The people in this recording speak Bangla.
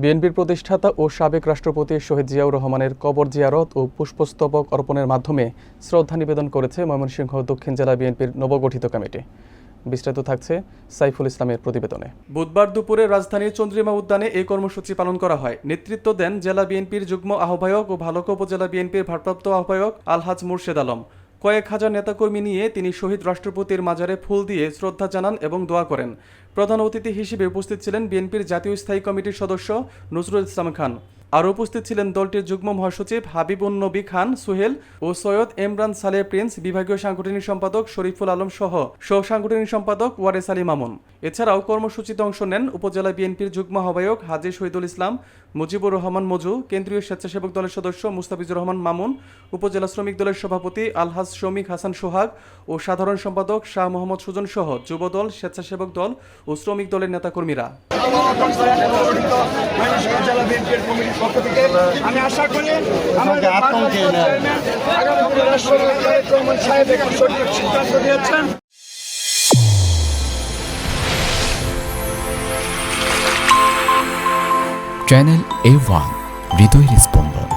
বিএনপির প্রতিষ্ঠাতা ও সাবেক রাষ্ট্রপতি শহীদ জিয়াউর রহমানের কবর জিয়ারত ও পুষ্পস্তবক অর্পণের মাধ্যমে শ্রদ্ধা নিবেদন করেছে ময়মনসিংহ দক্ষিণ জেলা বিএনপির নবগঠিত কমিটি। বিস্তারিত থাকছে সাইফুল ইসলামের প্রতিবেদনে। বুধবার দুপুরে রাজধানীর চন্দ্রিমা উদ্যানে এই কর্মসূচি পালন করা হয়। নেতৃত্ব দেন জেলা বিএনপির যুগ্ম আহ্বায়ক ও ভালুকা উপজেলা বিএনপির ভারপ্রাপ্ত আহ্বায়ক আলহাজ মুর্শেদ আলম। কয়েক হাজার নেতাকর্মী নিয়ে তিনি শহীদ রাষ্ট্রপতির মাজারে ফুল দিয়ে শ্রদ্ধা জানান এবং দোয়া করেন। প্রধান অতিথি হিসেবে উপস্থিত ছিলেন বিএনপির জাতীয় স্থায়ী কমিটির সদস্য নজরুল ইসলাম খান। আরও উপস্থিত ছিলেন দলটির যুগ্ম মহাসচিব হাবিবুন নবী খান সুহেল ও সৈয়দ এমরান সালেহ প্রিন্স, বিভাগীয় সাংগঠনিক সম্পাদক শরীফুল আলম সহ সাংগঠনিক সম্পাদক ওয়ারেস আলী মামুন। এছাড়াও কর্মসূচিতে অংশ নেন উপজেলা বিএনপির যুগ্ম আহ্বায়ক হাজী শহীদুল ইসলাম, মুজিবুর রহমান মজু, কেন্দ্রীয় স্বেচ্ছাসেবক দলের সদস্য মুস্তাফিজুর রহমান মামুন, উপজেলা শ্রমিক দলের সভাপতি আলহাজ শমিক হাসান সোহাগ ও সাধারণ সম্পাদক শাহ মোহাম্মদ সুজন সহ যুবদল, স্বেচ্ছাসেবক দল ও শ্রমিক দলের নেতাকর্মীরা। আমি আশা করি চ্যানেল A1 হৃদয়ের স্পন্দন।